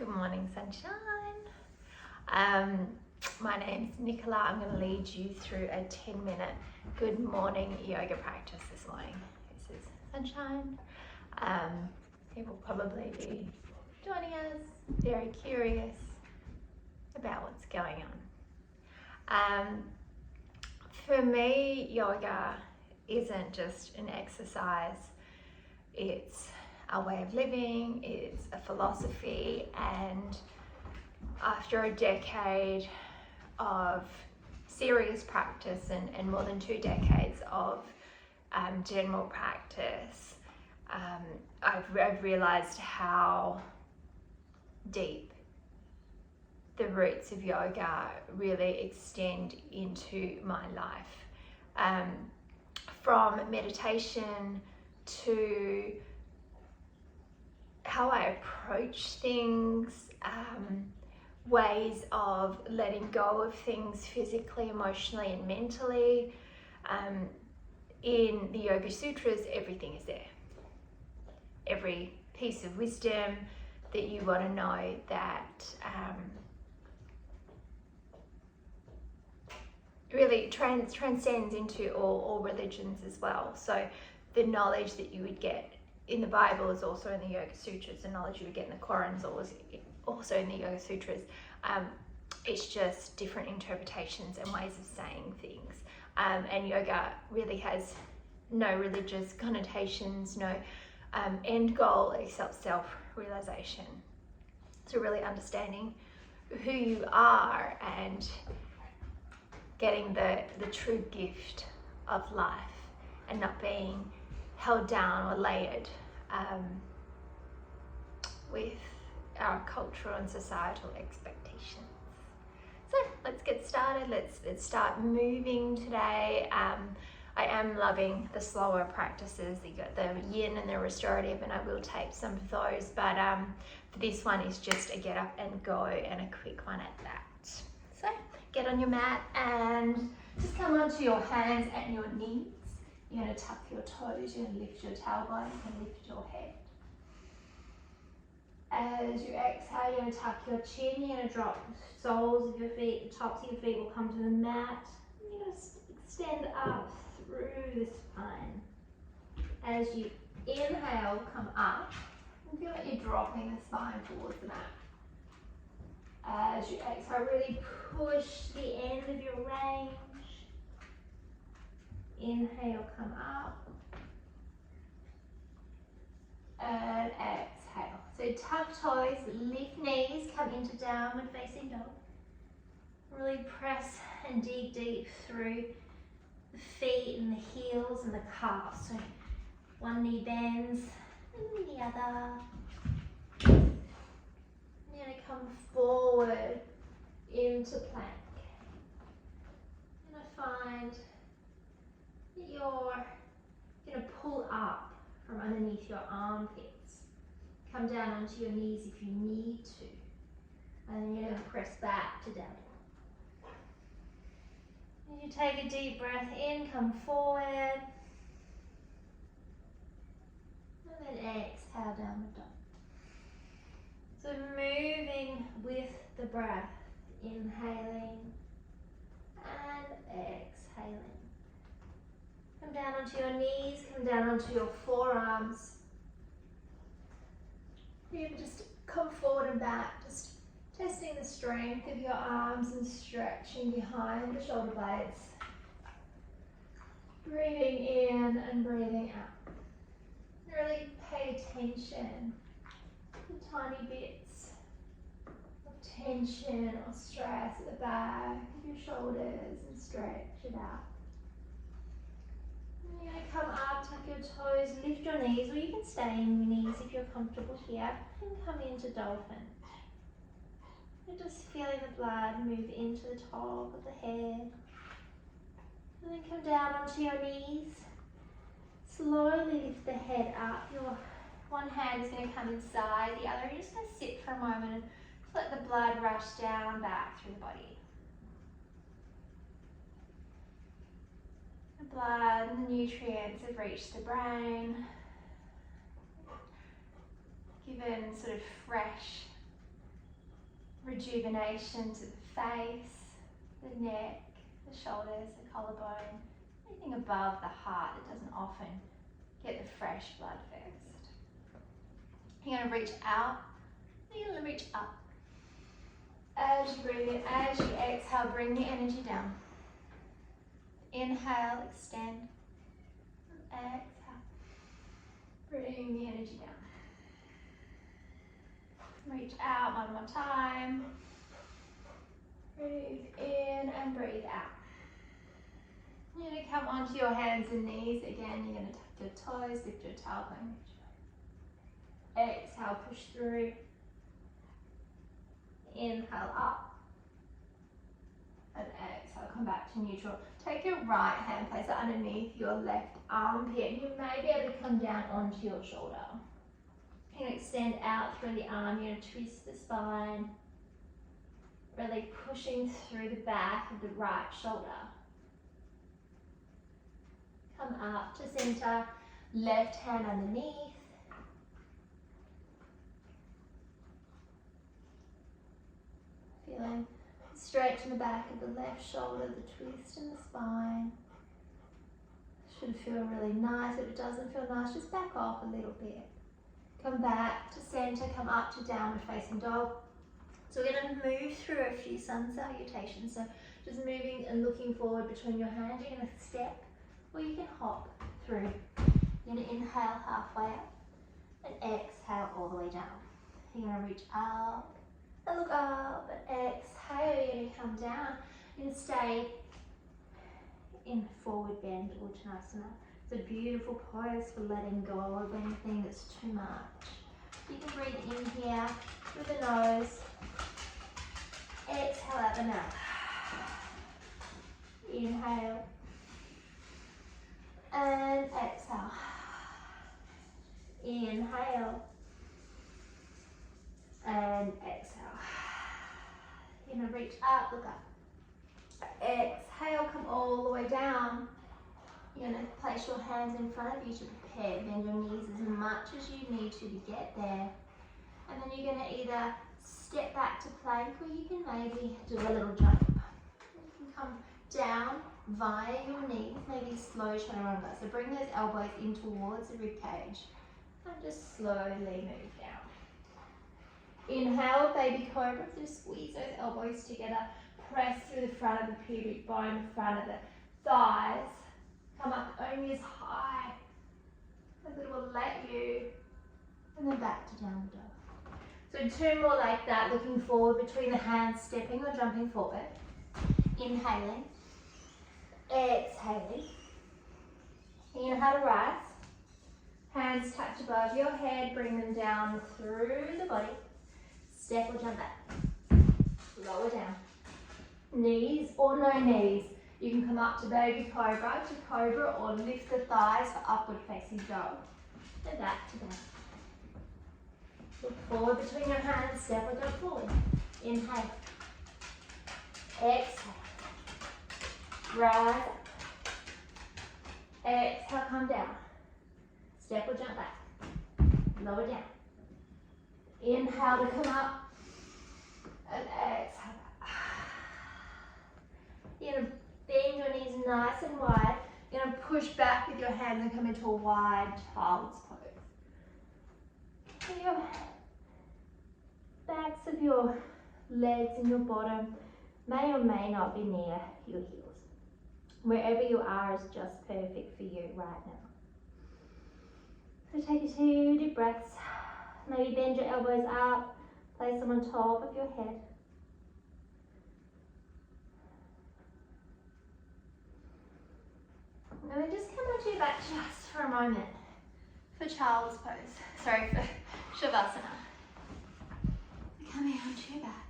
Good morning, sunshine. My name's Nicola. I'm going to lead you through a 10-minute good morning yoga practice this morning. This is sunshine. He will probably be joining us, very curious about what's going on. For me, yoga isn't just an exercise. It's a way of living, it's a philosophy, and after a decade of serious practice and more than 2 decades of general practice, I've realized how deep the roots of yoga really extend into my life. From meditation to how I approach things, ways of letting go of things physically, emotionally, and mentally. In the Yoga Sutras, everything is there. Every piece of wisdom that you want to know that really transcends into all religions as well. So the knowledge that you would get in the Bible is also in the Yoga Sutras. The knowledge you would get in the Quran is also in the Yoga Sutras. It's just different interpretations and ways of saying things. And yoga really has no religious connotations, no end goal except self-realization. So really understanding who you are and getting the true gift of life and not being held down or layered with our cultural and societal expectations. So let's get started. Let's start moving today. I am loving the slower practices. You got the yin and the restorative, and I will take some of those. But for this one is just a get up and go, and a quick one at that. So get on your mat and just come onto your hands and your knees. You're going to tuck your toes. You're going to lift your tailbone and lift your head. As you exhale, you're going to tuck your chin. You're going to drop the soles of your feet. The tops of your feet will come to the mat. You're going to extend up through the spine. As you inhale, come up. And feel like you're dropping the spine towards the mat. As you exhale, really push the end of your range. Inhale, come up. And exhale. So tuck toes, lift knees, come into downward facing dog. Really press and dig deep through the feet and the heels and the calves. So one knee bends and the other. You're going to come forward into plank. You're going to find that you're going to pull up from underneath your armpits. Come down onto your knees if you need to. And then you're going to press back to down dog. And you take a deep breath in, come forward. And then exhale, downward dog. So moving with the breath, inhaling and exhaling. Come down onto your knees, come down onto your forearms. You can just come forward and back, just testing the strength of your arms and stretching behind the shoulder blades. Breathing in and breathing out. Really pay attention to tiny bits of tension or stress at the back of your shoulders and stretch it out. You're going to come up, tuck your toes, lift your knees, or you can stay in your knees if you're comfortable here, and come into dolphin. You're just feeling the blood move into the top of the head, and then come down onto your knees. Slowly lift the head up. Your one hand is going to come inside the other. You're just going to sit for a moment and just let the blood rush down back through the body. The blood and the nutrients have reached the brain, given sort of fresh rejuvenation to the face, the neck, the shoulders, the collarbone, anything above the heart that doesn't often get the fresh blood first. You're going to reach out, you're going to reach up. As you breathe in, as you exhale, bring the energy down. Inhale, extend. Exhale. Bring the energy down. Reach out one more time. Breathe in and breathe out. You're going to come onto your hands and knees again. You're going to tuck your toes, lift your tailbone. Exhale, push through. Inhale up. And exhale, come back to neutral. Take your right hand, place it underneath your left armpit. You may be able to come down onto your shoulder. You're going to extend out through the arm. You're going to twist the spine. Really pushing through the back of the right shoulder. Come up to center. Left hand underneath. Feeling stretch in the back of the left shoulder, the twist in the spine. Should feel really nice. If it doesn't feel nice, just back off a little bit. Come back to center, come up to downward facing dog. So we're going to move through a few sun salutations. So just moving and looking forward between your hands. You're going to step or you can hop through. You're going to inhale halfway up and exhale all the way down. You're going to reach up and look up and exhale. You're going to come down. You're going to stay in forward bend, Uttanasana. It's a beautiful pose for letting go of anything that's too much. You can breathe in here through the nose. Exhale out the mouth. Inhale. And exhale. Inhale. And exhale. You're going to reach up, look up. Exhale, come all the way down. You're going to place your hands in front of you to prepare. Bend your knees as much as you need to get there. And then you're going to either step back to plank or you can maybe do a little jump. You can come down via your knees, maybe slow chaturanga. So bring those elbows in towards the rib cage and just slowly move down. Inhale, baby cobra. Just squeeze those elbows together. Press through the front of the pubic bone, the front of the thighs. Come up only as high as it will let you. And then back to downward dog. So two more like that, looking forward between the hands, stepping or jumping forward. Inhaling. Exhaling. Inhale to rise. Hands touch above your head, bring them down through the body. Step or jump back. Lower down. Knees or no knees. You can come up to baby cobra, or lift the thighs for upward facing dog. And back to down. Look forward between your hands, step or jump forward. Inhale. Exhale. Rise up. Exhale, come down. Step or jump back. Lower down. Inhale to come up. And exhale back. You're going to bend your knees nice and wide. You're going to push back with your hands and come into a wide child's pose. So your backs of your legs and your bottom may or may not be near your heels. Wherever you are is just perfect for you right now. So take a 2 deep breaths. Maybe bend your elbows up, place them on top of your head. And then just come onto your back just for a moment for child's pose. Sorry, for Shavasana. Coming onto your back.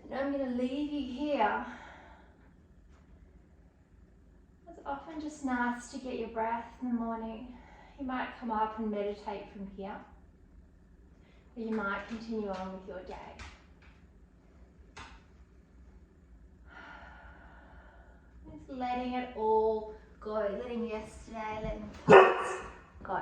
And I'm going to leave you here. It's often just nice to get your breath in the morning. You might come up and meditate from here. Or you might continue on with your day. Just letting it all go, letting yesterday, letting the past go.